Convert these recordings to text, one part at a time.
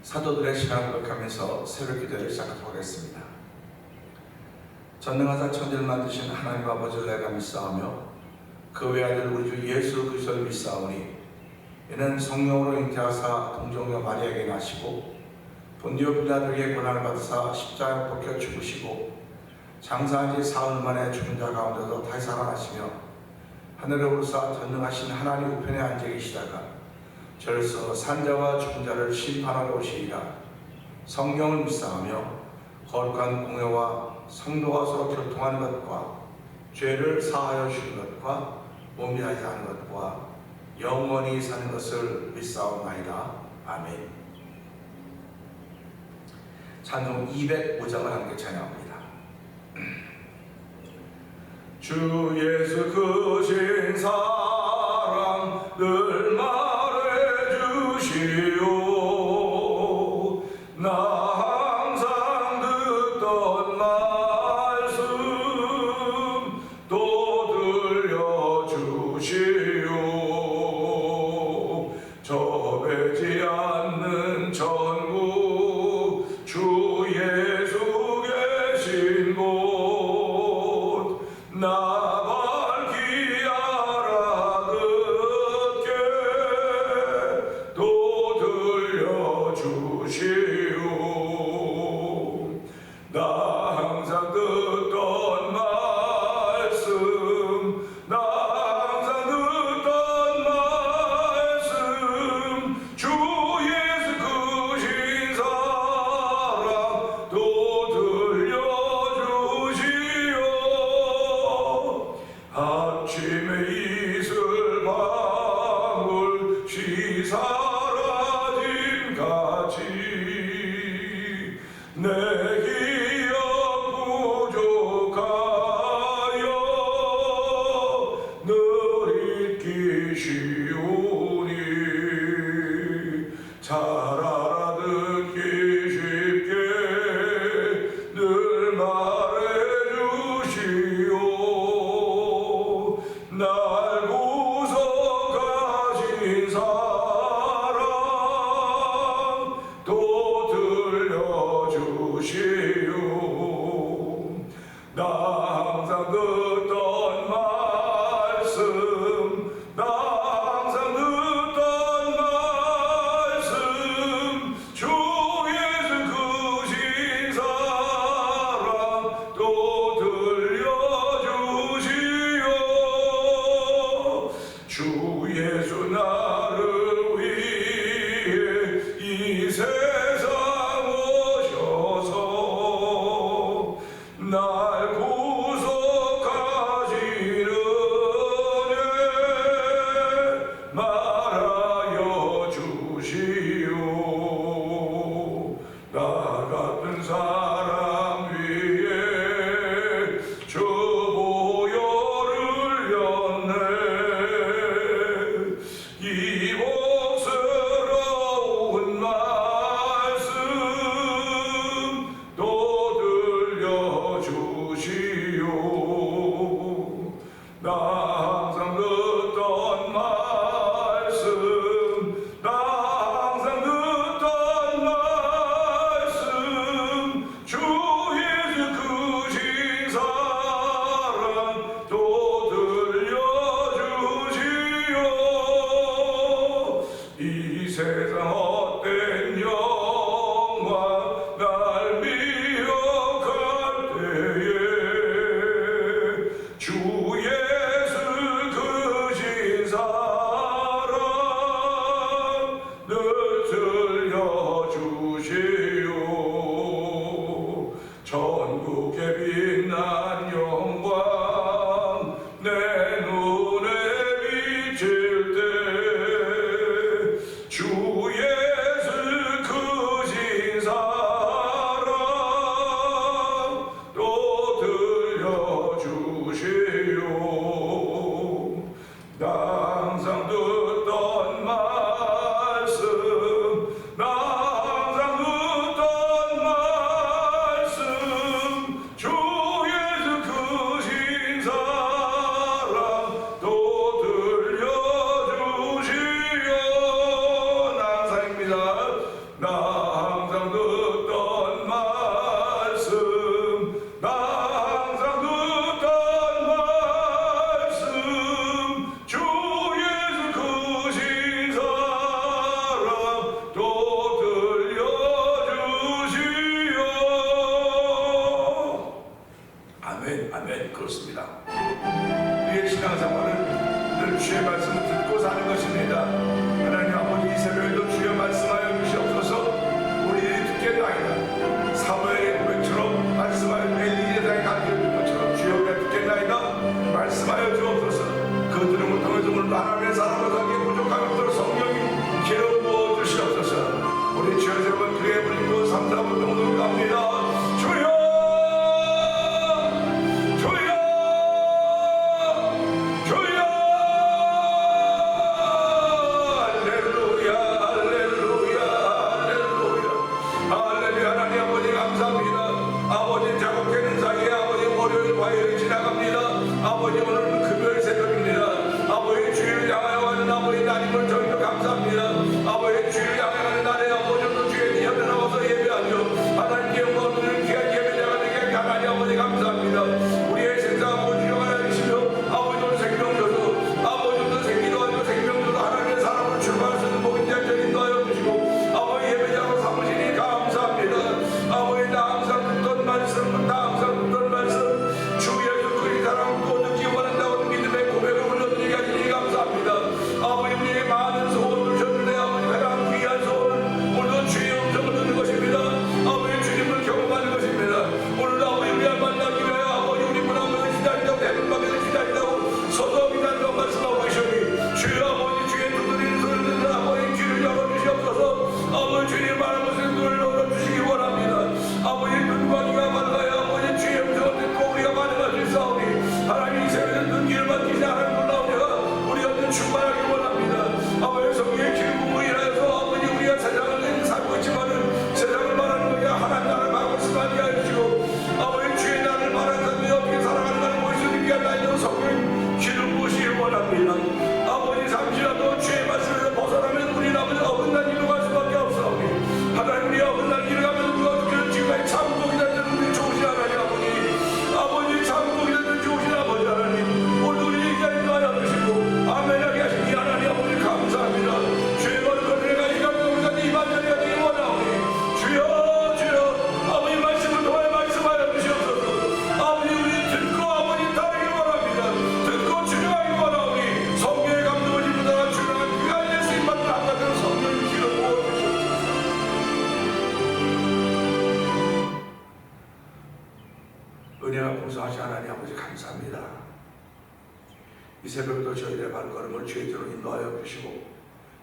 사도들의 신앙을 기억하면서 새벽 기도를 시작하겠습니다. 전능하사 천지를 만드신 하나님 아버지를 내가 믿사오며 그 외아들 우리 주 예수 그리스도를 믿사오니 이는 성령으로 잉태하사 동정녀 마리아에게 나시고 본디오 빌라도에게 고난을 받으사 십자가에 벗겨 죽으시고 장사한 지 사흘 만에 죽은 자 가운데서 다시 살아나시며 하늘에 오르사 전능하신 하나님 우편에 앉아 계시다가 절서 산자와 죽은 자를 심판하러 오시리라. 성령을 믿사하며 거룩한 공회와 성도와 서로 교통하는 것과 죄를 사하여 주는 것과 몸이 다시 사는 것과 영원히 사는 것을 믿사옵나이다. 아멘. 찬송 205장을 함께 찬양합니다. 주 예수 크신 사랑 늘 말해주시오. 나 항상 듣던 말씀 또 들려주시오. 저 뵈지 않는 천국 주 예수 계신 곳 나 나 은혜가 풍성하신 하나님 아버지 감사합니다. 이 새벽도 저희들의 발걸음을 주의 뒤로 인도하여 주시고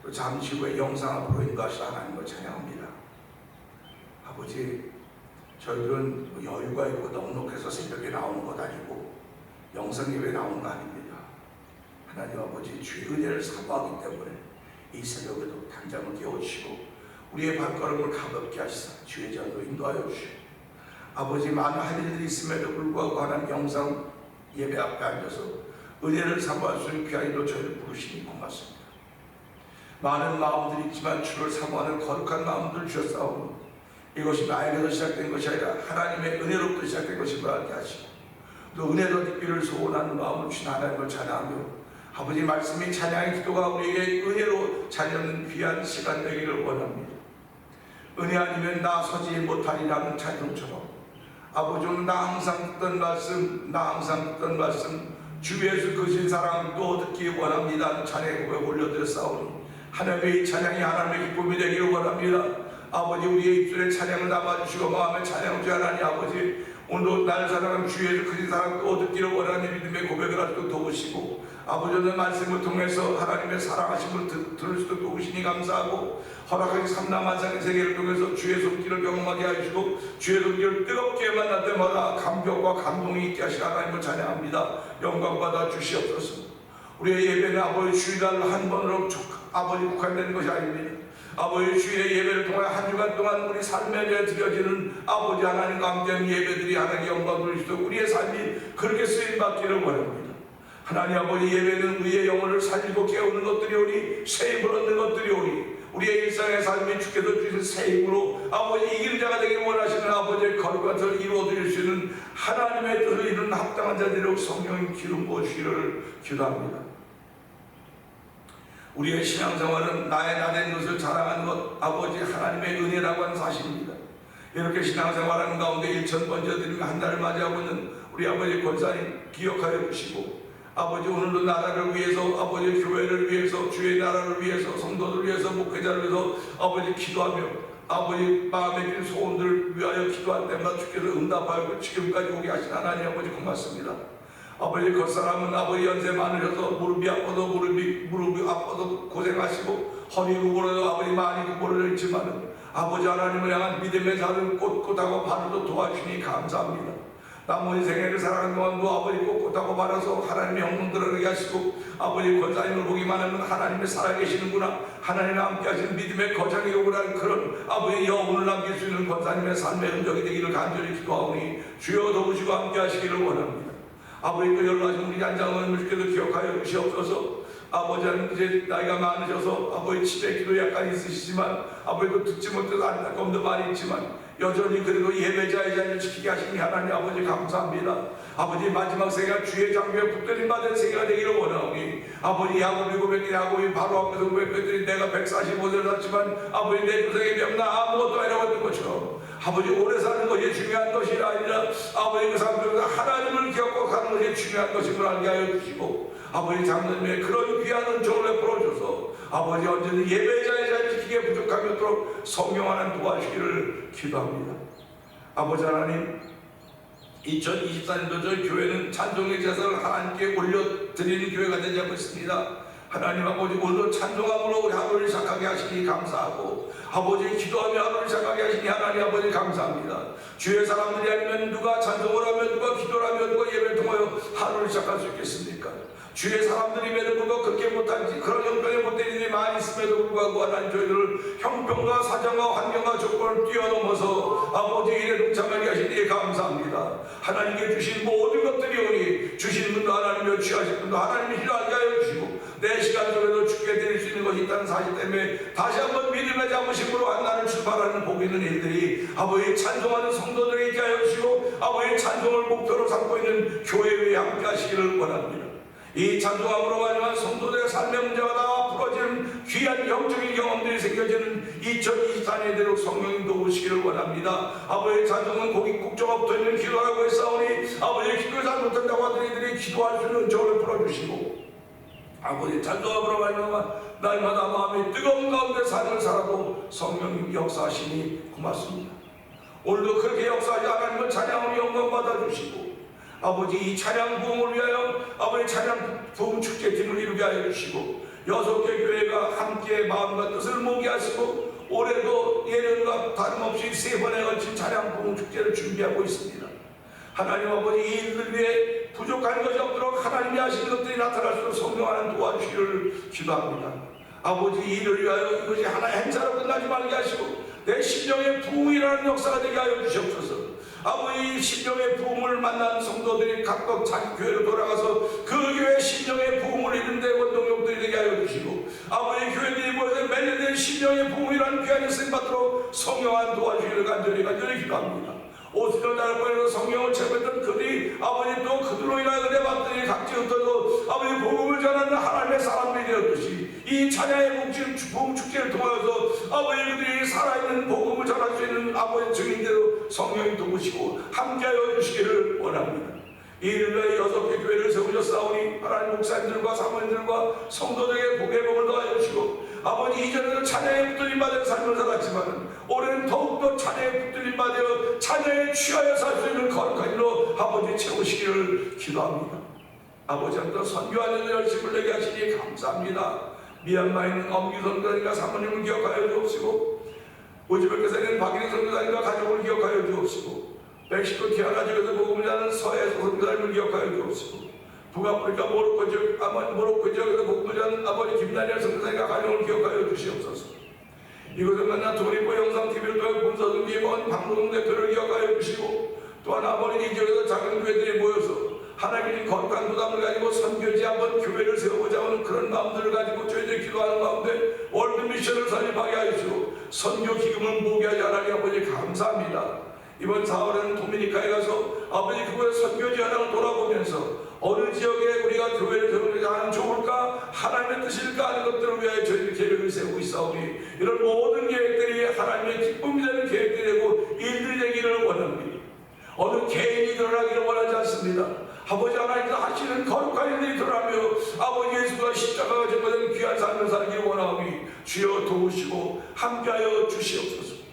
또 잠시 후에 영상 앞으로 인도하시는 하나님을 찬양합니다. 아버지, 저희들은 여유가 있고 넉넉해서 새벽에 나오는 것 아니고 영상 예배에 나오는 거 아닙니다. 하나님 아버지, 주의 은혜를 사모하기 때문에 이 새벽에도 당장을 깨우치고 우리의 발걸음을 가볍게 하시사 주의 자리로 인도하여 주시고, 아버지, 많은 할 일들이 있음에도 불구하고 하나님 영상 예배 앞에 앉아서 은혜를 사모할 수 있는 귀한 일로 저희를 부르시니 고맙습니다. 많은 마음들이 있지만 주를 사모하는 거룩한 마음들을 주셨사오니 이것이 나에게서 시작된 것이 아니라 하나님의 은혜로부터 시작된 것임을 알게 하시고, 또 은혜로 듣기를 소원하는 마음을 주신 하나님을 찬양하며 아버지 말씀이 찬양의 기도가 우리에게 은혜로 자녀는 귀한 시간 되기를 원합니다. 은혜 아니면 나 서지 못하리라는 찬송처럼 아버지, 오늘 나 항상 듣던 말씀 주 예수 그신 사랑 또 듣기 원합니다. 찬양의 고백 올려드렸사오니 하나님의 이 찬양이 하나님의 기쁨이 되기를 원합니다. 아버지, 우리의 입술에 찬양을 담아주시고 마음에 찬양을 주여 하나님 아버지, 오늘도 나를 사랑하는 주 예수 그신 사랑 또 듣기를 원하는 믿음의 고백을 할 수 있도록 도우시고, 아버지, 오늘 말씀을 통해서 하나님의 사랑하심을 들을 수 있도록 도우시니 감사하고, 허락하신 삼라만상의 세계를 통해서 주의 손길을 경험하게 하시고 주의 손길을 뜨겁게 만날 때마다 감격과 감동이 있게 하시는 하나님을 찬양합니다. 영광 받아 주시옵소서. 우리의 예배는 아버지 주일날 한 번으로 아버지 국한되는 것이 아닙니다. 아버지, 주일의 예배를 통해 한 주간 동안 우리 삶에 대해 드려지는 아버지 하나님과 함께하는 예배들이 하나님의 영광을 주시고 우리의 삶이 그렇게 쓰임받기를 원합니다. 하나님 아버지, 예배는 우리의 영혼을 살리고 깨우는 것들이오니 새 힘을 얻는 것들이오니 우리의 일상의 삶이 주께서 주신 새 힘으로 아버지 이기는 자가 되기를 원하시는 아버지의 거룩한 뜻을 이루어드릴 수 있는 하나님의 뜻을 이루는 합당한 자들로 성령의 기름 부어주시기를 기도합니다. 우리의 신앙생활은 나의 나된 것을 자랑하는 것, 아버지 하나님의 은혜라고 하는 사실입니다. 이렇게 신앙생활하는 가운데 1000번째 드리며 한 달을 맞이하고 있는 우리 아버지 권사님 기억하여 주시고, 아버지, 오늘도 나라를 위해서, 아버지 교회를 위해서, 주의 나라를 위해서, 성도들을 위해서, 목회자를 위해서 아버지 기도하며 아버지 마음에 든 소원들을 위하여 기도할 때마다 주께서 응답하여 지금까지 오게 하신 하나님 아버지 고맙습니다. 아버지, 그 사람은 아버지 연세 많으셔서 무릎이 아파서 고생하시고 허리 구부러져 아버지 많이 구부러져 있지만 아버지 하나님을 향한 믿음의 자를 꼿꼿하고 바르도 도와주시니 감사합니다. 남은 생애를 살아가는 동안도 아버지 꼿꼿하고 바라서 하나님의 영혼들을 하시고 아버지 권사님을 보기만 하면 하나님의 살아계시는구나, 하나님의 함께 하시는 믿음의 거장이 오라는 그런 아버지 영혼을 남길 수 있는 권사님의 삶의 흔적이 되기를 간절히 기도하오니 주여 도우시고 함께 하시기를 원합니다. 아버지, 또 연락하신 우리 안장원님을 주께서 기억하여 주시옵소서. 아버지, 이제 나이가 많으셔서 아버지 집에 기도 약간 있으시지만 아버지도 듣지 못해서 안타까움도 많이 있지만 여전히 그래도 예배자의 자리를 지키게 하시니 하나님 아버지 감사합니다. 아버지, 마지막 생애가 주의 장벽에 붙들림 받은 생애가 되기를 원하오니 아버지, 야곱이 고백이 야곱이 바로 앞에서 고백했더니 내가 145세를 살지만 아버지 내 구생의 병나 아무것도 아니라고 했던 것처럼 아버지, 오래 사는 것이 중요한 것이 아니라 아버지 그 삶 속에서 하나님을 기억하는 것이 중요한 것임을 알게 하여 주시고, 아버지 장로님의 그런 귀한 은총을 베풀어 줘서 아버지 언제든 예배자의 자리를 지키기에 부족함이 없도록 성령 하나님 도와주시기를 기도합니다. 아버지 하나님, 2024년도 저희 교회는 찬송의 제사를 하나님께 올려드리는 교회가 되지 않고 있습니다. 하나님 아버지, 오늘도 찬송함으로 우리 하루를 시작하게 하시니 감사하고 아버지 기도하며 하루를 시작하게 하시니 하나님 아버지 감사합니다. 주의 사람들이 아니면 누가 찬송을 하며 누가 기도를 하며 누가 예배를 통하여 하루를 시작할 수 있겠습니까? 주의 사람들임에도 불구하고 그렇게 못한지 그런 형편에 못된 일이 많이 있음에도 불구하고 하나님 저희들을 형편과 사정과 환경과 조건을 뛰어넘어서 아버지 일에 동참하게 하시니 감사합니다. 하나님께 주신 모든 것들이 오니 주신 분도 하나님이요 취하신 분도 하나님이 필요하게 하여 주시고 내 시간 속에도 주께 드릴 수 있는 것이 있다는 사실 때문에 다시 한번 믿음의 자부심으로 한나를 출발하는 복 있는 일들이 아버지 찬송하는 성도들에게 있게 하여 주시고 아버지 찬송을 목표로 삼고 있는 교회에 함께 하시기를 원합니다. 이 찬송함으로 말미암아 성도들의 삶의 문제가 다 풀어지는 귀한 영적인 경험들이 생겨지는 2024년이 되도록 성령님 도우시기를 원합니다. 아버지의 찬송은 고기 꼭지가 붙어있는 기도라고 했사오니 아버지의 기도를 잘 못한다고 하더니 이들이 기도할 수 있는 은총을 풀어주시고 아버지의 찬송함으로 말미암아 날마다 마음이 뜨거운 가운데 삶을 살아도 성령님 역사하시니 고맙습니다. 오늘도 그렇게 역사하지 하나님을 찬양하며 영광 받아주시고 아버지 이 찬양 부흥을 위하여 아버지 찬양 부흥 축제팀을 이루게 하여 주시고 6개 교회가 함께 마음과 뜻을 모으게 하시고 올해도 예년과 다름없이 3번에 걸친 찬양 부흥 축제를 준비하고 있습니다. 하나님 아버지 이 일들 위해 부족한 것이 없도록 하나님이 하신 것들이 나타날수록 성령 하나님 도와주시기를 기도합니다. 아버지 이 일을 위하여 이것이 하나의 행사로 끝나지 말게 하시고 내 심령의 부흥이라는 역사가 되게 하여 주시옵소서. 아버지 심령의 부흥을 만난 성도들이 각각 자기 교회로 돌아가서 그 교회 심령의 부흥을 이룬 데 원동력들이 되게 하여 주시고 아버지 교회들이 모여서 매년 심령의 부흥이라는 귀한 일을 받도록 성령한 도와주기를 간절히 기도합니다. 오스로 나를 보내서 성령을 체험했던 그들이 아버지 또 그들로 인하여 은혜 받더니 각지 흩어져 아버지 복음을 전하는 하나님의 사람들이 되었듯이 이 찬양의 복음 축제를 통하여서 아버지 그들이 살아있는 복음을 전할 수 있는 아버지 증인대로 성령이 도우시고 함께하여 주시기를 원합니다. 이 일을 위하여 6개 교회를 세우셨사오니 하나님 목사님들과 사모님들과 성도들에게 복의 복을 더하여 주시고 아버지 이전에는 찬양에 붙들림 받은 삶을 살았지만 올해는 더욱더 찬양에 붙들림 받아 찬양에 취하여 살 수 있는 거룩한 일로 아버지 채우시기를 기도합니다. 아버지 한번 선교하는 열심을 내게 하시니 감사합니다. 미얀마에 있는 엄기 선교사님과 사모님을 기억하여 주옵시고 우즈베키스탄에 박인희 선교사님과 가족을 기억하여 주옵시고 멕시코 티아나주에서 복음을 전하는 서해 선교사님을 기억하여 주옵시고 북아프리카 모로코 지역에서 복음을 전하는 아버지 김다니엘 선교사님과 가족을 기억하여 주시옵소서. 이곳에 만난 도리포 영상TV를 통해 본서도 기본 방송 대표를 기억하여 주시고 또한 아버지 이 지역에서 작은 교회들이 모여서 하나님이 거룩한 부담을 가지고 선교지 한번 교회를 세워보자 하는 그런 마음들을 가지고 저희들이 기도하는 가운데 월드미션을 설립하게 하시고 선교 기금을 모으게 하지 하나님 아버지 감사합니다. 이번 4월에는 도미니카에 가서 아버지 그곳의 선교지 하나를 돌아보면서 어느 지역에 우리가 교회를 세우는 하면 좋을까 하나님의 뜻일까 하는 것들을 위하여 저희들이 계획을 세우고 있사오니 이런 모든 계획들이 하나님의 기쁨이 되는 계획들이 되고 일들이 되기를 원합니다. 어느 개인이 드러나기를 원하지 않습니다. 아버지 하나님께서 하시는 거룩한 일들이 드러나며 아버지 예수가 십자가가 정말된 귀한 삶을 살기를 원하오니 주여 도우시고 함께하여 주시옵소서.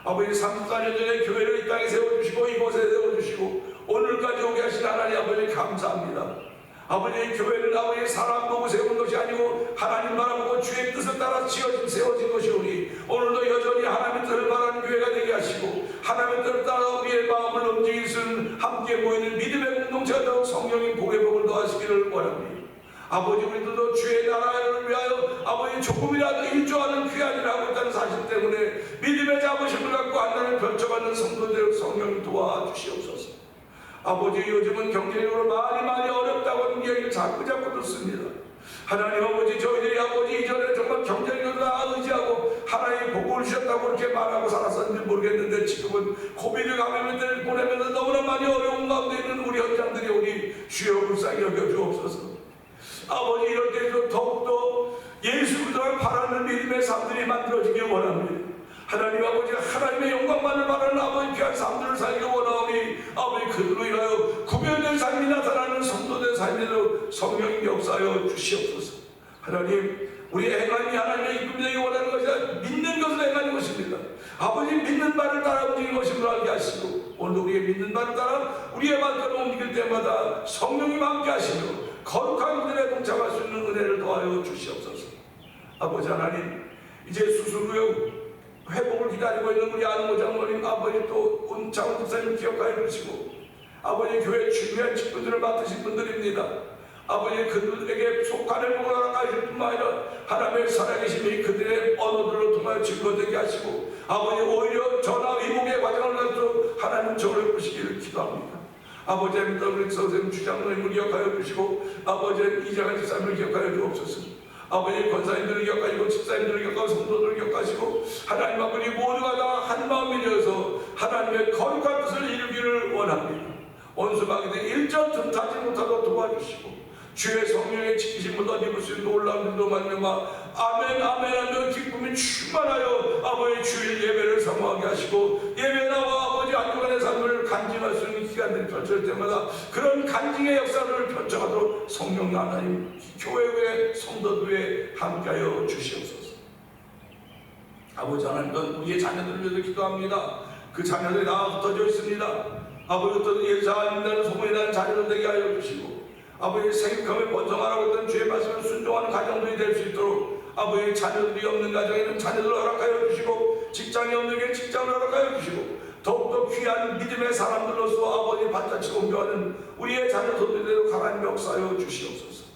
아버지 34년 전에 교회를 이 땅에 세워주시고 이곳에 세워주시고 오늘까지 오게 하신 하나님 아버지 감사합니다. 아버지 교회는 아버지 사람 보고 세운 것이 아니고 하나님 바라보고 주의 뜻을 따라 지어진 세워진 것이오니 오늘도 여전히 하나님의 뜻을 바라는 교회가 되게 하시고 하나님의 뜻을 따라 우리의 마음을 움직일 수 있는 함께 모이는 믿음의 공동체가 되어 성령님 복의 복을 더하시기를 원합니다. 아버지 우리들도 주의 나라를 위하여 아버지 조금이라도 일조하는 귀한 일을 하고 있다는 사실 때문에 믿음의 자부심을 갖고 하나님을 펼쳐받는 성도들 성령님 도와주시옵소서. 아버지 요즘은 경제적으로 많이 어렵다고 하는 이야기를 자꾸 듣습니다. 하나님 아버지 저희들이 아버지 이전에 정말 경제적으로 의지하고 하나님 복을 주셨다고 그렇게 말하고 살았었는지 모르겠는데 지금은 코비드 감염을 보내면서 너무나 많이 어려운 가운데 있는 우리 현장들이 오니 주여 불쌍히 여겨주옵소서. 아버지 이럴 때도 더욱더 예수 그리스도를 바라는 믿음의 삶들이 만들어지길 원합니다. 하나님 아버지 하나님의 영광만을 바라는 아버지 귀한 삶들을 살기 원하오니 아버지 그들로 인하여 구별된 삶이 나타나는 성도된 삶에도 성령님 역사하여 주시옵소서. 하나님 우리의 행함이 하나님의 이쁨이 되기 원하는 것이 아니라 믿는 것을 행하는 것입니다. 아버지 믿는 바를 따라 움직이는 것임을 알게 하시고 오늘도 우리의 믿는 바를 따라 우리의 발걸음을 움직일 때마다 성령님 함께 하시며 거룩한 그들에 동참할 수 있는 은혜를 더하여 주시옵소서. 아버지 하나님 이제 수술 후에 회복을 기다리고 있는 우리 안모 장로님 아버지 또 온창원 집사님 기억하여 주시고 아버지 교회 중요한 직분들을 맡으신 분들입니다. 아버지 그들에게 속한 회복을 허락하실 뿐만 아니라 하나님의 살아계심이 그들의 언어들로 통하여 증거되게 하시고 아버지 오히려 전화 위복의 과정을 갖도록 하나님 저를 보시기를 기도합니다. 아버지 우리 선생님 주장로님을 기억하여 주시고 아버지 이장한 집사님을 기억하여 주옵소서. 아버지 권사님들을 기억하시고 집사님들을 기억하고 성도들을 기억하시고 하나님 아버지 모두가 다 한마음이 되어서 하나님의 거룩한 뜻을 이루기를 원합니다. 원수마귀들 일전 틈타지 못하도록 도와주시고 주의 성령의 지키심을 덧입을 수 있는 놀라운 일도 말미암아 아멘 하며 기쁨이 충만하여 아버지 주일 예배를 사모하게 하시고 예배나와 아버지 안주간의 삶을 간증할 수 있는 기간들이 펼쳐질 때마다 그런 간증의 역사를 펼쳐가도록 성령 하나님 교회의 성도들에 함께하여 주시옵소서. 아버지 하나님 우리의 자녀들을 위해서 기도합니다. 그 자녀들이 다 흩어져 있습니다. 아버지 어떤 예사 인다는 소문이 나는 자녀들 되게 하여 주시고 아버지 생육함에 번성하라고 했던 주의 말씀을 순종하는 가정들이 될 수 있도록 아버지 자녀들이 없는 가정에는 자녀들을 허락하여 주시고 직장이 없는 게 직장을 허락하여 주시고 더욱더 귀한 믿음의 사람들로서 아버지 발자취 옮겨가는 우리의 자녀 손들에도 강한 역사하여 주시옵소서.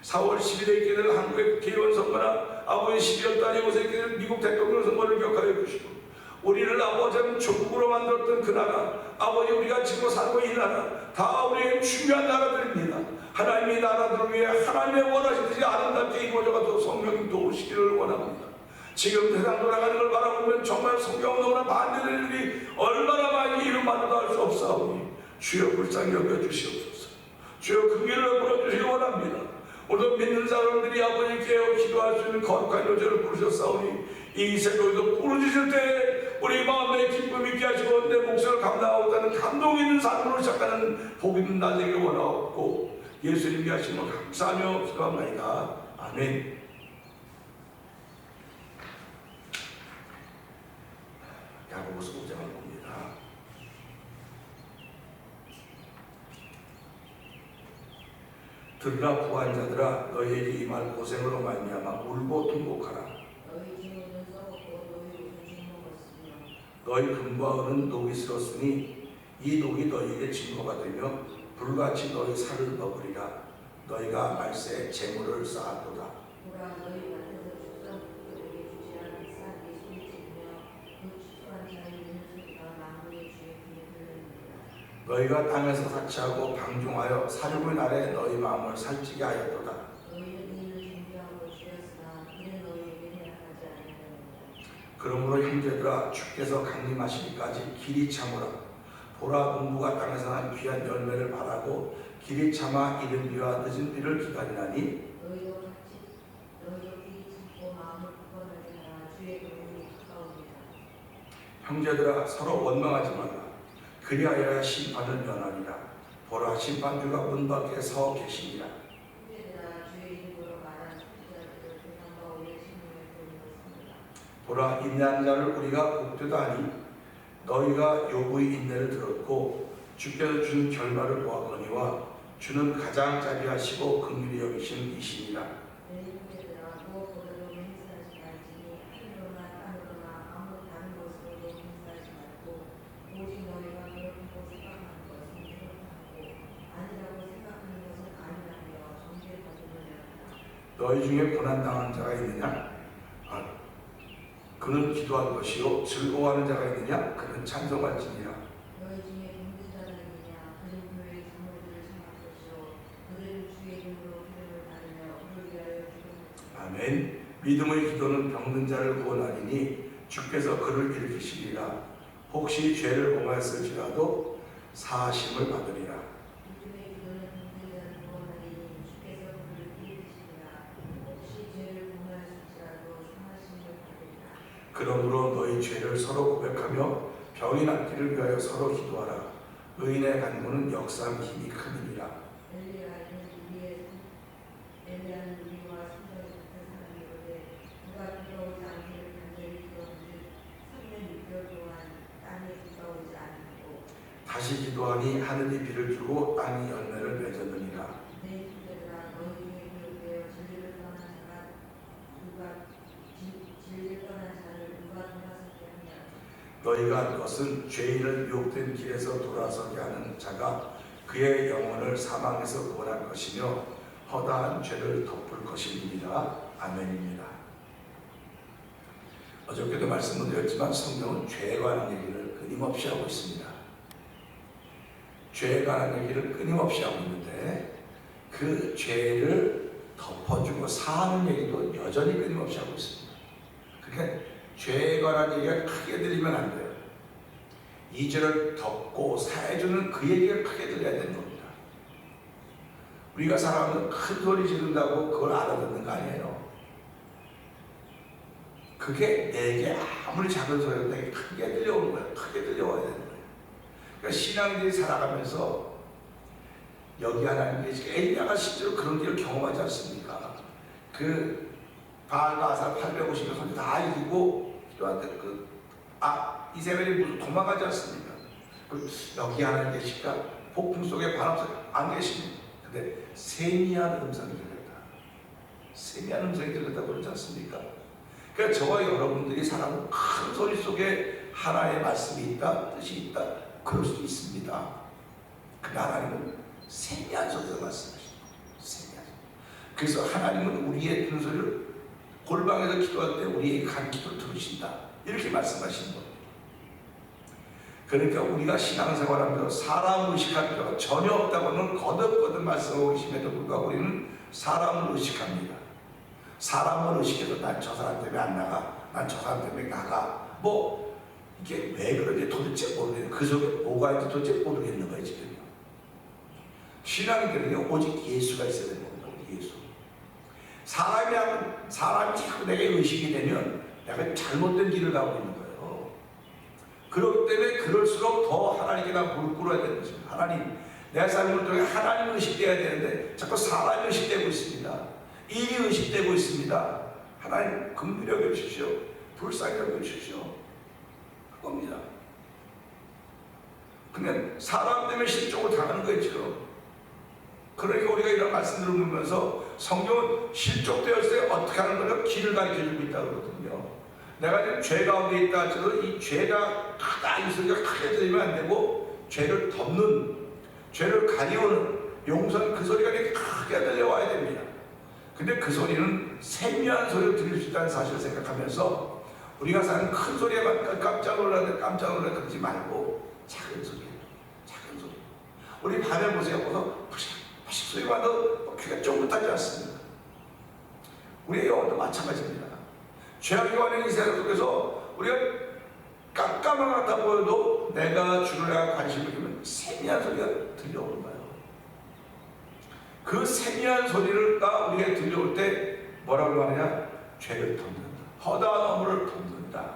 4월 10일에 있게 될 한국의 국회의원 선거나 아버지 12월 달에 이곳에 있게 될 미국 대통령 선거를 기억하여 주시고 우리를 아버지는 조국으로 만들었던 그 나라 아버지 우리가 지금 살고 있는 나라 다 우리의 중요한 나라들입니다. 하나님의 나라들을 위해 하나님의 원하시듯이 아름답게 이루어져가도 성령님 도우시기를 원합니다. 지금 세상 돌아가는 걸 바라보면 정말 성경 너무나 반대되는 일이 얼마나 많이 이름만으로도 할 수 없사오니 주여 불쌍히 여겨주시옵소서. 주여 긍휼을 베풀어주시기 원합니다. 오늘도 믿는 사람들이 아버지께 기도할 수 있는 거룩한 여자를 부르셨사오니 이 새벽에도 부르짖을 때 우리 마음에 기쁨 있게 하시고 내 목소리를 감당하고자는 감동 있는 삶으로 시작하는 복 있는 날 되기를 원하옵고 예수님께 하시면 감사하며 기도합니다. 아멘. 야고보서 5장을 봅니다. 들으라 부한 자들아 너희에게 임할 고생으로 말미암아 울고 통곡하라. 너희 증오는 썩었고 너희 옷은 증오했으며 너희 금과 은은 녹이 슬었으니 이 녹이 너희에게 증거가 되며 불같이 너희 살을 먹으리라. 너희가 말세에 재물을 쌓았도다. 보라 너희 밭에서 축산물들에게 주지 않은 싹이 소리치며 그 추수한 자의 우는 소리가 만물의 주의 귀에 들립니다. 너희가 땅에서 사치하고 방종하여 살육의 날에 너희 마음을 살찌게 하였도다. 너희는 이를 준비하고 주였으나 이는 너희에게 해당하지 아니하느니라. 그러므로 형제들아 주께서 강림하시기까지 길이 참으라. 보라 농부가 땅에서 난 귀한 열매를 바라고 길이 참아 이른 비와 늦은 비를 기다리나니 너희도 길이 참고 마음을 굳건하게 하라. 주의 도움이 가까우니라. 형제들아 서로 원망하지 말라. 그리하여야 심판을 면하리라. 보라 심판주가 문 밖에 서 계시니라. 형제들아 주의 이름으로 말한 선지자들을 세상과 우리의 신문에 보내었습니다. 보라 인내한 자를 우리가 복되다 하니 너희가 요구의 인내를 들었고 주께서 준 결과를 보았거니와 주는 가장 자비하시고 긍휼히 여기신 이시니라. 내 형제들아 무엇보다도 행사하지 말지니 하늘로나 땅으로나 아무 다른 것으로도 행사하지 말고 오직 너희가 그렇다고 생각하는 것은 그렇다고 아니라고 생각하는 것은 아니라며 정죄받으느냐. 너희 중에 고난당한 자가 있느냐? 그는 기도할 것이요 즐거워하는 자가 있느냐? 그는 찬송할지니라. 너희 중에 경제자가 있느냐. 그는 교회의 장로들을 생각할 것이요 그들은 주의 이름으로 기름을 받으며 그를 위하여 기도할지니라. 아멘. 믿음의 기도는 병든 자를 구원하리니 주께서 그를 일으키시리라. 혹시 죄를 범하였을지라도 사하심을 받으리라. 믿음의 기도는 병든 자를 구원하리니 주께서 그를 일으키시리라. 혹시 죄를 범하였을지라도 사하심을 받으리라. 그러므로 너희 죄를 서로 고백하며 병이 낫기를 위하여 서로 기도하라. 의인의 간구는 역사한 힘이 큼이니라. 엘리야는 우리와 성경에 같은 사람이로되 누가 비가 오지 않기를 간절히 기도한즉 3년 6개월 동안 땅에 비가 오지 않고 다시 기도하니 하늘이 비를 주고 땅이 열매를 맺었느니라. 내 형제들아 너희 중에 교육되어 진리를 떠난 자를 누가 돌아서게 하냐. 너희가 한 것은 죄인을 유혹된 길에서 돌아서게 하는 자가 그의 영혼을 사망에서 구원할 것이며 허다한 죄를 덮을 것입니다. 아멘입니다. 어저께도 말씀을 드렸지만 성경은 죄에 관한 얘기를 끊임없이 하고 있습니다. 죄에 관한 얘기를 끊임없이 하고 있는데 그 죄를 덮어주고 사하는 얘기도 여전히 끊임없이 하고 있습니다. 그러니까 죄에 관한 얘기가 크게 들리면 안 돼요. 이 죄를 덮고 사해주는 그 얘기가 크게 들려야 되는 겁니다. 우리가 살아가면 큰 소리 지른다고 그걸 알아듣는 거 아니에요. 그게 내게 아무리 작은 소리라도 되게 크게 들려오는 거예요. 크게 들려와야 되는 거예요. 그러니까 신앙들이 살아가면서 여기 하나님께서 엘리야가 실제로 그런 일을 경험하지 않습니까? 그 바알과 아살 850여 선지 다 이기고 기도한테 이세벨이 무슨 도망가지 않습니까? 여기 하나님 계실까? 폭풍 속에 바람 속에 안 계십니다. 근데 세미한 음성이 들렸다. 세미한 음성이 들렸다고 그러지 않습니까? 그러니까 저와 여러분들이 살아가는 큰 소리 속에 하나의 말씀이 있다, 뜻이 있다, 그럴 수도 있습니다. 근데 하나님은 세미한 소리로 말씀하십니다. 세미한 소리. 그래서 하나님은 우리의 큰 소리를 골방에서 기도할 때 우리의 간 기도를 들으신다, 이렇게 말씀하시는 겁니다. 그러니까 우리가 신앙생활하면서 사람을 의식할 필요가 전혀 없다고는 거듭거듭 말씀하고 계심에도 불구하고 우리는 사람을 의식합니다. 사람을 의식해서 난 저 사람 때문에 안 나가, 난 저 사람 때문에 나가, 뭐 이게 왜 그런지 도대체 모르겠는, 그 속에 뭐가 있는지 도대체 모르겠는 거예요. 지금요. 신앙인들은요 오직 예수가 있어야 되는 겁니다. 예수. 사람이 자꾸 내게 의식이 되면 내가 잘못된 길을 가고 있는 거예요. 그렇기 때문에 그럴수록 더 하나님께 무릎 꿇어야 되는 것입니다. 하나님, 내 삶을 통해 하나님 의식돼야 되는데 자꾸 사람이 의식되고 있습니다. 일이 의식되고 있습니다. 하나님 긍휼히 여겨주십시오. 불쌍히 여겨주십시오. 그겁니다. 그냥 사람 때문에 실족을 당하는 거예요 지금. 그러니까 우리가 이런 말씀들을 보면서 성경은 실족되었을 때 어떻게 하는 거냐, 길을 가르쳐주고 있다고 그러거든요. 내가 지금 죄 가운데 있다 할지라도 이 죄가 크다, 이 소리가 크게 들리면 안 되고, 죄를 덮는, 죄를 가리우는 용서는 그 소리가 이렇게 크게 들려와야 됩니다. 근데 그 소리는 세미한 소리로 들릴 수 있다는 사실을 생각하면서 우리가 사는 큰 소리에만 깜짝 놀라는데 깜짝 놀라 그러지 말고 작은 소리, 작은 소리. 우리 밤에 보세요. 푸식 소리만 더 귀가 쫑긋하지 않습니다. 우리의 영혼도 마찬가지입니다. 죄악이 많은 이 세상 속에서 우리가 깜깜한 것 같아 보여도 내가 주를 내가 관심을 두면 세미한 소리가 들려오는 거예요. 그 세미한 소리가 우리에게 들려올 때 뭐라고 하느냐? 죄를 덮는다. 허다한 허물을 덮는다.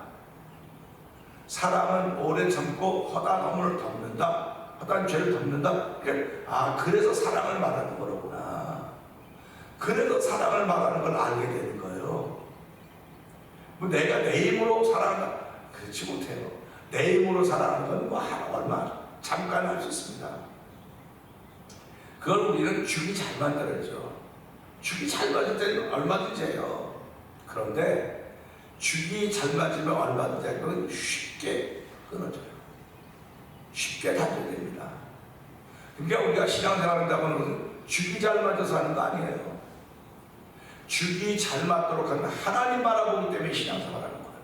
사랑은 오래 참고 허다한 허물을 덮는다. 허다한 죄를 덮는다. 그래서 사랑을 말하는 거로구나. 그래서 사랑을 말하는 걸 알게 되는 거예요. 뭐 내가 내 힘으로 사랑한다, 그렇지 못해요. 내 힘으로 사랑하는 건 뭐 얼마 잠깐 할 수 있습니다. 그걸 우리는 죽이 잘 만들어야죠. 죽이 잘 맞을 때는 얼마든지 해요. 그런데 죽이 잘 맞으면 얼마든지 할 건 쉽게 끊어져요. 쉽게 닫아야 됩니다. 그러니까 우리가 신앙생활한다고 하는 것은 죽이 잘 맞아서 하는 거 아니에요. 죽이 잘 맞도록 하는 하나님 바라보기 때문에 신앙생활하는 거예요.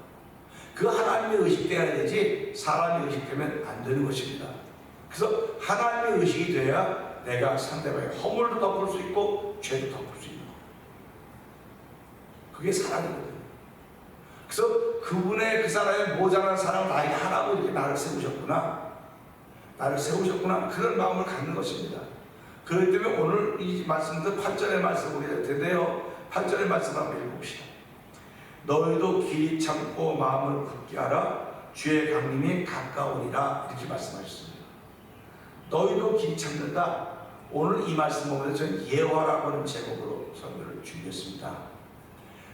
그 하나님이 의식돼야 되지 사람이 의식되면 안 되는 것입니다. 그래서 하나님의 의식이 돼야 내가 상대방의 허물도 덮을 수 있고 죄도 덮을 수 있는 거예요. 그게 사랑이거든요. 그래서 그분의 그 사람의 모자란 사랑을 나에게 하라고 이렇게 나를 세우셨구나, 나를 세우셨구나, 그런 마음을 갖는 것입니다. 그렇기 때문에 오늘 이 말씀도 8절의 말씀을 보게 될 텐데요, 8절의 말씀 한번 읽어봅시다. 너희도 길이 참고 마음을 굳게 하라, 주의 강림이 가까우니라, 이렇게 말씀하셨습니다. 너희도 길이 참는다. 오늘 이 말씀 보면서 저는 예화라고 하는 제목으로 설교를 준비했습니다.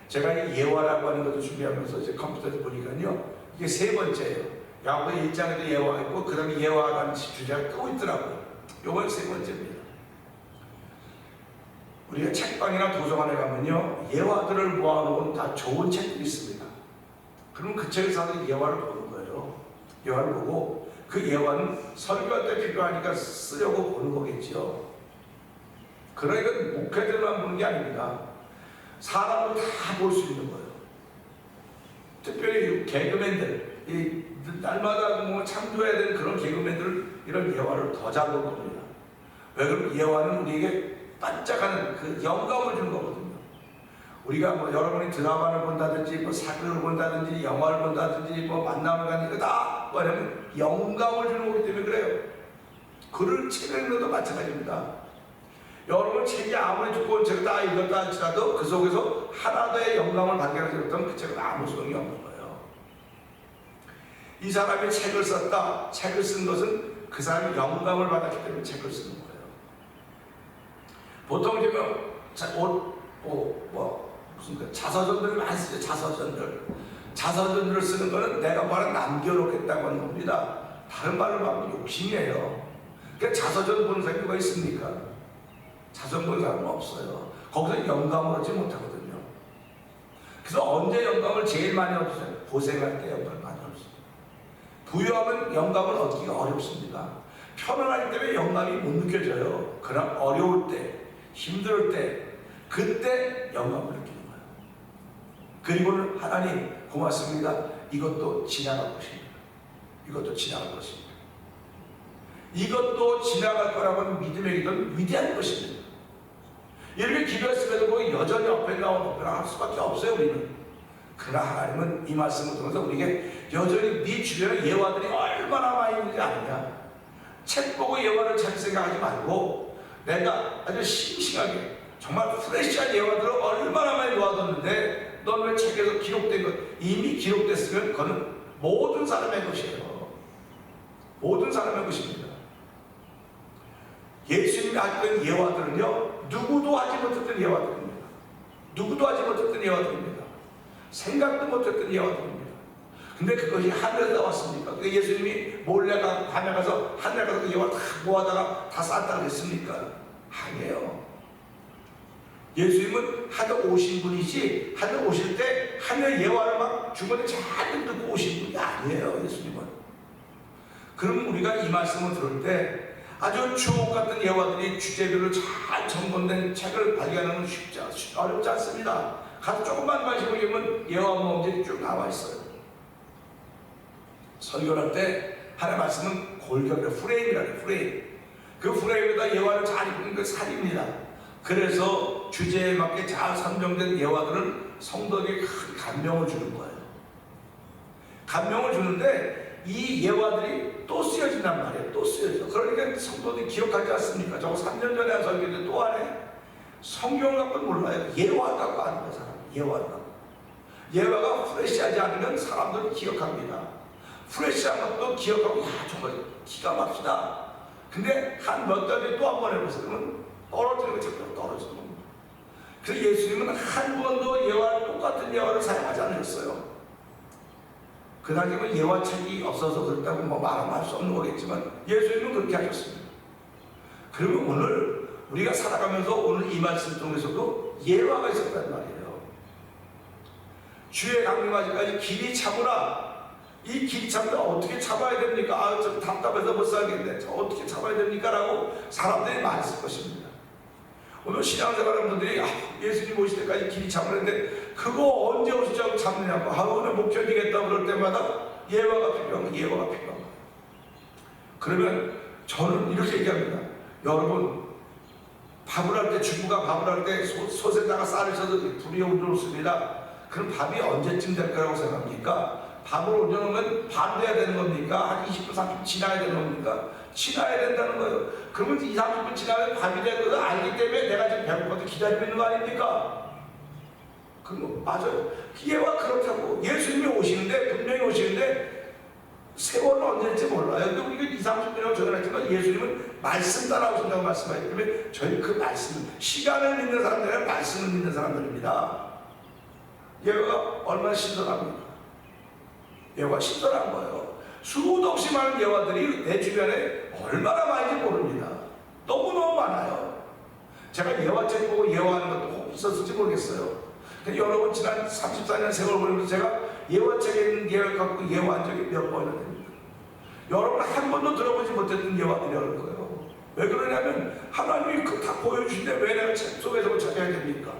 제가 이 예화라고 하는 것을 준비하면서 이제 컴퓨터에서 보니까요, 이게 세 번째예요. 야고보 1장에도 예화가 있고 그 다음에 예화라는 주제가 또 있더라고요. 이번 세 번째입니다. 우리가 책방이나 도서관에 가면요, 예화들을 모아놓은 다 좋은 책들이 있습니다. 그럼 그 책을 사서 예화를 보는 거예요. 예화를 보고 그 예화는 설교할 때 필요하니까 쓰려고 보는 거겠죠. 그러니까 목회들만 보는 게 아닙니다. 사람도 다 볼 수 있는 거예요. 특별히 개그맨들, 이 날마다 뭐 참조해야 되는 그런 개그맨들은 이런 예화를 더 잘 볼 겁니다. 왜 그러면 예화는 우리에게 반짝하는 그 영감을 주는 거거든요. 우리가 뭐 여러분이 드라마를 본다든지 뭐 사극을 본다든지 영화를 본다든지 뭐 만남을 가는 거 다 뭐냐면 영감을 주는 거기 때문에 그래요. 글을 책을 읽는 것도 마찬가지입니다. 여러분 책이 아무리 두꺼운 책을 다 읽었다 할지라도 그 속에서 하나의 영감을 발견하지 못하면 그 책은 아무 소용이 없는 거예요. 이 사람이 책을 썼다. 책을 쓴 것은 그 사람이 영감을 받았기 때문에 책을 쓰는 거예요. 보통 지금 무슨 자서전들을 많이 쓰죠. 자서전들을 쓰는 거는 내가 뭐하나 남겨놓겠다고 하는 겁니다. 다른 말로 하면 욕심이에요. 그러니까 자서전 보는 사람이 누가 있습니까? 자서전 보는 사람은 없어요. 거기서 영감을 얻지 못하거든요. 그래서 언제 영감을 제일 많이 얻으세요? 고생할 때 영감을 많이 얻습니다. 부유하면 영감을 얻기가 어렵습니다. 편안하기 때문에 영감이 못 느껴져요. 그러나 어려울 때, 힘들 때, 그때 영감을 느끼는 거예요. 그리고는 하나님 고맙습니다. 이것도 지나갈 것입니다. 이것도 지나갈 것입니다. 이것도 지나갈 거라고는 믿음의 기도는 위대한 것입니다. 이렇게 기도했음에도 뭐 여전히 앞에 나오거나 할 수밖에 없어요, 우리는. 그러나 하나님은 이 말씀을 통해서 우리에게 여전히 네 주변에 예화들이 얼마나 많이 있는지 아느냐. 책 보고 예화를 찾을 생각하지 말고 내가 아주 싱싱하게 정말 프레시한 예화들을 얼마나 많이 모아뒀는데 넌 왜 책에서 기록된 것 이미 기록됐으면 그거는 모든 사람의 것이에요. 모든 사람의 것입니다. 예수님이 하셨던 예화들은요, 누구도 하지 못했던 예화들입니다. 누구도 하지 못했던 예화들입니다. 생각도 못했던 예화들입니다. 근데 그것이 하늘에서 나왔습니까? 그러니까 예수님이 몰래 밤에 가서 하늘에 가서 그 예화 다 모아다가 다 쌌다고 했습니까? 아니에요. 예수님은 하늘 오신 분이지, 하늘 오실 때 하늘 예화를 막 주머니에 잘 듣고 오신 분이 아니에요, 예수님은. 그럼 우리가 이 말씀을 들을 때 아주 주옥 같은 예화들이 주제별로 잘 정돈된 책을 발견하는 쉽지 어렵지 않습니다. 가서 조금만 관심을 보면 예화 모음들이 쭉 나와 있어요. 설교할 때 하나의 말씀은 골격이라 프레임이라는 프레임. 그 프레임에다 예화를 잘 입는 그 살입니다. 그래서 주제에 맞게 잘 선정된 예화들은 성도에게 큰 감명을 주는 거예요. 감명을 주는데 이 예화들이 또 쓰여진단 말이에요. 또 쓰여져. 그러니까 성도들이 기억하지 않습니까? 저거 3년 전에 한 설교인데 또 하네. 성경을 갖고 몰라요. 예화라고 하는 거예요, 사람. 예화라고. 예화가 프레시하지 않으면 사람들은 기억합니다. 프레시한 것도 기억하고, 야, 정말 기가 막히다. 근데 한 몇 달에 또 한 번 해보세요. 그러면 떨어지는 거 자꾸 떨어지는 겁니다. 그래서 예수님은 한 번도 예화, 똑같은 예화를 사용하지 않으셨어요. 그 당시에는 예화책이 없어서 그렇다고 뭐 말하면 할 수 없는 거겠지만 예수님은 그렇게 하셨습니다. 그러면 오늘 우리가 살아가면서 오늘 이 말씀 통해서도 예화가 있었단 말이에요. 주의 강림하기까지 길이 참으라. 이 길이 참으라 어떻게 참아야 됩니까? 아, 좀 답답해서 못 살겠네. 저 어떻게 참아야 됩니까? 라고 사람들이 말했을 것입니다. 오늘 신앙생활하는 분들이 예수님 오실 때까지 길이 참으는데 그거 언제 오시자고 참느냐고 오늘 못 견디겠다 그럴 때마다 예화가 필요한 거예요. 예화가 필요한 거예요. 그러면 저는 이렇게 얘기합니다. 여러분 밥을 할 때 주부가 밥을 할 때 솥에다가 쌀을 쳐서 불이 올려놓습니다. 그럼 밥이 언제쯤 될 거라고 생각합니까? 밥을 올려놓으면 반 돼야 되는 겁니까? 한 20분, 30분 지나야 되는 겁니까? 지나야 된다는 거예요. 그러면 20, 30분 지나면 밥이 될 것을 알기 때문에 내가 지금 배고파서 기다리고 있는 거 아닙니까? 그럼 맞아요. 예와 그렇다고. 예수님이 오시는데, 분명히 오시는데 세월은 언제일지 몰라요. 근데 우리가 20, 30분이라고 전화했지만 예수님은 말씀 따라오신다고 말씀하기 때문에 저희 그 말씀, 시간을 믿는 사람들이 아니라 말씀을 믿는 사람들입니다. 예화가 얼마나 신선합니까? 예화가 신선한 거예요. 수도 없이 많은 예화들이 내 주변에 얼마나 많은지 모릅니다. 너무너무 많아요. 제가 예화책 보고 예화하는 것도 혹 있었을지 모르겠어요. 근데 여러분 지난 34년 세월 보내면서 제가 예화책에 있는 예화를 갖고 예화한 적이 몇 번이나 됩니까? 여러분 한 번도 들어보지 못했던 예화들이라는 거예요. 왜 그러냐면 하나님이 그 다 보여주신데 왜 내가 책 속에서 찾아야 됩니까?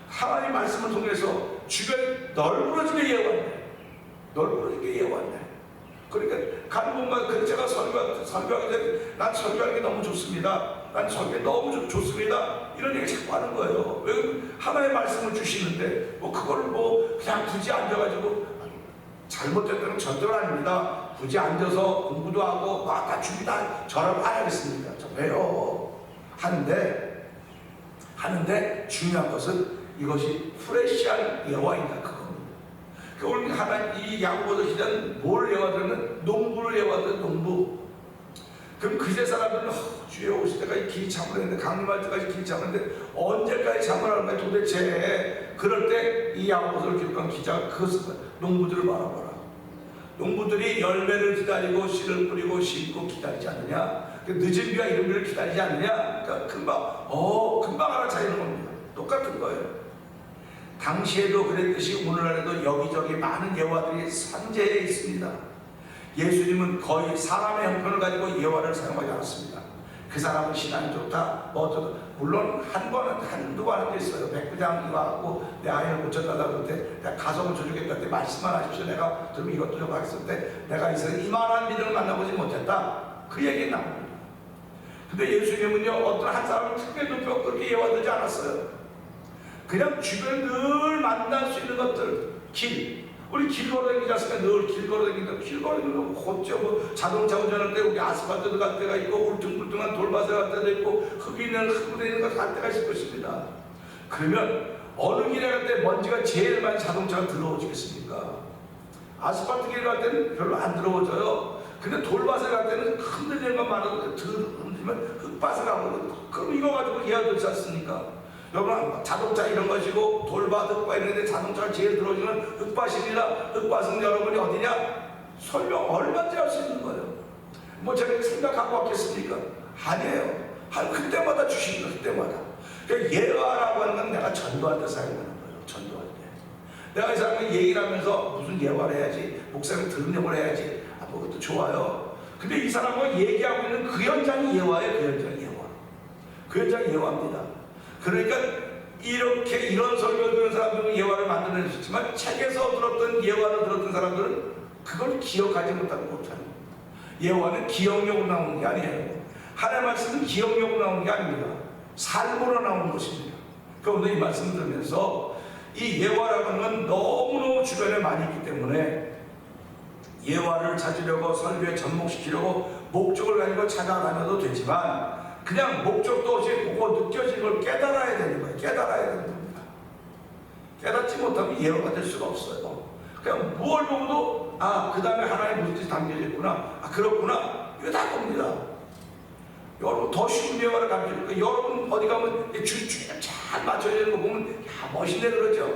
하나님 말씀을 통해서 주변 널브러지게 예화한대. 널브러지게 예화한대. 그러니까 가는 곳마다 제가 설교하게 되면 난 설교하는 게 너무 좋습니다. 난 설교 너무 좋습니다. 이런 얘기 자꾸 하는 거예요. 왜 하나의 말씀을 주시는데 뭐 그걸 뭐 그냥 굳이 앉아가지고 잘못됐다는 절대로 아닙니다. 굳이 앉아서 공부도 하고 다 준비 다 저라고 안 하겠습니까? 저 왜요? 하는데 중요한 것은 이것이 프레시한 예화이다 그겁니다. 오늘 하나님 이 야고보서 시대는 뭘 예화드렸는? 농부를 예화드렸는 농부. 그럼 그제 사람들은 주여 오실 때까지 길이 참으랬는데 강림할 때까지 길이 참으랬는데 언제까지 참으라는 거야 도대체. 그럴 때 이 야고보서를 기록한 기자가 그 농부들을 바라봐라. 농부들이 열매를 기다리고 씨를 뿌리고 심고 기다리지 않느냐? 늦은 비와 이른 비를 기다리지 않느냐? 그러니까 금방 알아차리는 겁니다. 똑같은 거예요. 당시에도 그랬듯이 오늘날에도 여기저기 많은 예화들이 산재해 있습니다. 예수님은 거의 사람의 형편을 가지고 예화를 사용하지 않았습니다. 그 사람은 신앙이 좋다, 물론 한두 번 한 게 있어요. 백부장이 와갖고 내 아이를 고쳐달라고 그럴 때 내가 가서 고쳐주겠다 할 때 말씀만 하십시오. 내가 그럼 이것도 좀 하겠을 때 내가 이 세상에 이만한 믿음을 만나보지 못했다. 그 얘기는 나옵니다. 근데 예수님은요, 어떤 한 사람을 특별히 높여 그렇게 예화되지 않았어요. 그냥 주변 늘 만날 수 있는 것들, 우리 길 걸어다니지 않습니까? 늘 길 걸어다니는데 길 걸어다니는 뭐 자동차 운전할 때 여기 아스팔트도 갈 때가 있고 울퉁불퉁한 돌밭에 갈 때도 있고 흙이 있는 흙으로 있는 거 갈 때가 있을 것입니다. 그러면 어느 길에 갈 때 먼지가 제일 많이 자동차가 더러워지겠습니까? 아스팔트 길에 갈 때는 별로 안 더러워져요. 근데 돌밭에 갈 때는 흔들리는 것 많아도 흔들리면 흙밭에 가거든. 그럼 이거 가지고 예화되지 않습니까? 여러분, 자동차 이런 것이고 돌밭, 흙밭 이런데 자동차가 제일 들어오는 흙밭입니다. 흙밭은 여러분이 어디냐? 설명 얼마든지 할 수 있는 거예요. 뭐 제가 생각하고 왔겠습니까? 아니에요. 그때마다 주시는 거, 그때마다. 그러니까 예화라고 하는 건 내가 전도할 때 사용하는 거예요. 전도할 때. 내가 이 사람을 얘기를 하면서 무슨 예화를 해야지, 목사님 들으려고 해야지, 그것도 좋아요. 근데 이 사람과 얘기하고 있는 그 현장이 예화예요. 그 현장이 예화. 그 현장이 예화입니다. 그러니까 이런 설교 듣는 사람들은 예화를 만들어냈지만 책에서 들었던 예화를 들었던 사람들은 그걸 기억하지 못하는 겁니다. 예화는 기억력으로 나오는 게 아니에요. 하나님의 말씀은 기억력으로 나오는 게 아닙니다. 삶으로 나오는 것입니다. 그러니까 오늘 이 말씀을 들으면서 이 예화라는 건 너무너무 주변에 많이 있기 때문에 예화를 찾으려고 설교에 접목시키려고 목적을 가지고 찾아다녀도 되지만 그냥 목적도 없이 보고 느껴지는 걸 깨달아야 되는 거예요. 깨달아야 되는 겁니다. 깨닫지 못하면 예화가 될 수가 없어요. 그냥 무얼 보고도 그 다음에 하나의 무슨 뜻이 담겨져 있구나, 그렇구나, 이거 다 겁니다. 여러분 더 쉬운 예화를 가르쳐줄까? 여러분 어디 가면 줄 잘 맞춰야 되는 거 보면 멋있네 그러죠.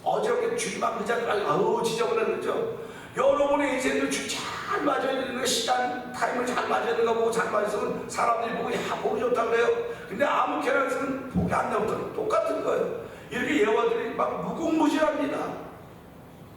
어저께 줄만 그냥 지저분해 그러죠. 여러분의 인생도 줄 잘 맞아야 되는 거, 시간 타임을 잘 맞아야 되는 거 보고 잘 맞으면 사람들이 보고 보기 좋다 그래요. 근데 아무 캐나 쓰면 보기 안 나오더라고요. 똑같은 거예요. 이렇게 예화들이 막 무궁무진합니다.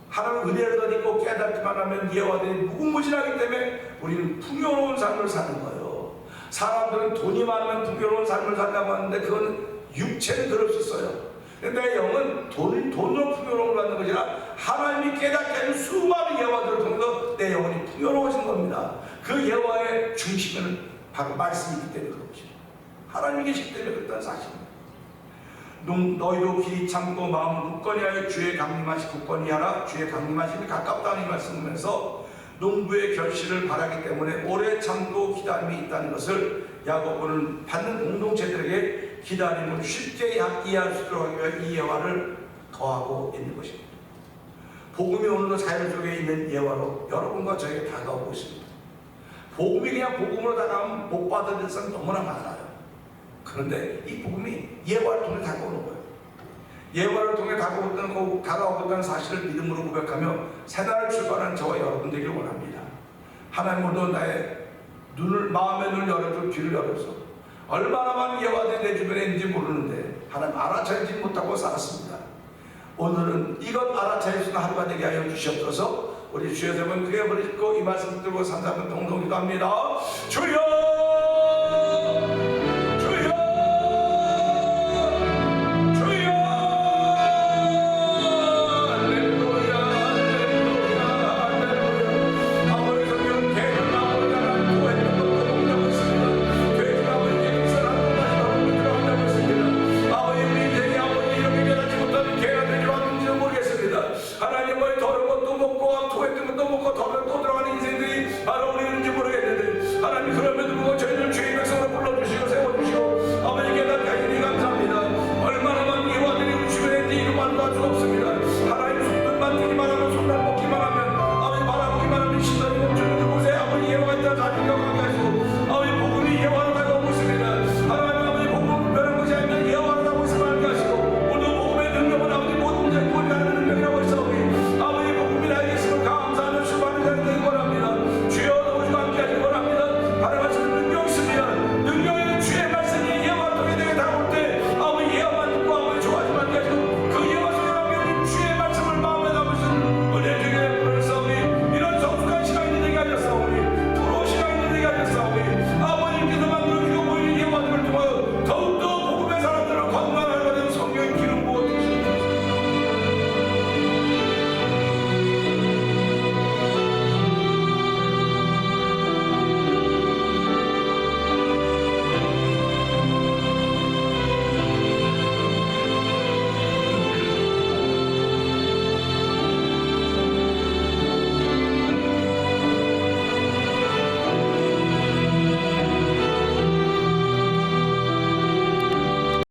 하나님 은혜를 덧입고 깨닫기만 하면 예화들이 무궁무진하기 때문에 우리는 풍요로운 삶을 사는 거예요. 사람들은 돈이 많으면 풍요로운 삶을 산다고 하는데 그건 육체는 그럴 수 있어요. 내 영은 돈으로 풍요로움을 받는 것이 아니라 하나님이 깨닫게 하는 수많은 예화들을 통해서 내 영혼이 풍요로워진 겁니다. 그 예화의 중심에는 바로 말씀이 있기 때문에 그런 것입니다. 하나님이 계시기 때문에 그렇다는 사실입니다. 너희도 길이 참고 마음 굳건히 하여 주의 강림하시 굳건히 하라. 주의 강림하심이 가깝다는 이 말씀을 농부의 결실을 바라기 때문에 오래 참고 기다림이 있다는 것을 야고보는 받는 공동체들에게 기다림을 쉽게 이해할 수 있도록 하기 위해 이 예화를 더하고 있는 것입니다. 복음이 오늘도 자연 속에 있는 예화로 여러분과 저에게 다가오고 있습니다. 복음이 그냥 복음으로 다가오면 복 받을 사람 너무나 많아요. 그런데 이 복음이 예화를 통해 다가오는 거예요. 예화를 통해 다가오고 있다는 사실을 믿음으로 고백하며 새날을 출발하는 저와 여러분 되기를 원합니다. 하나님 오늘도 나의 마음의 눈을 열어줘, 귀를 열어서 얼마나 많은 예화들이 내 주변에 있는지 모르는데 하나님 알아차리지 못하고 살았습니다. 오늘은 이것 알아차릴 수 있는 하루가 되게 하여 주시옵소서. 우리 주여 세번 크게 부르시고 이 말씀 들고 산다면 동동기도 합니다. 주여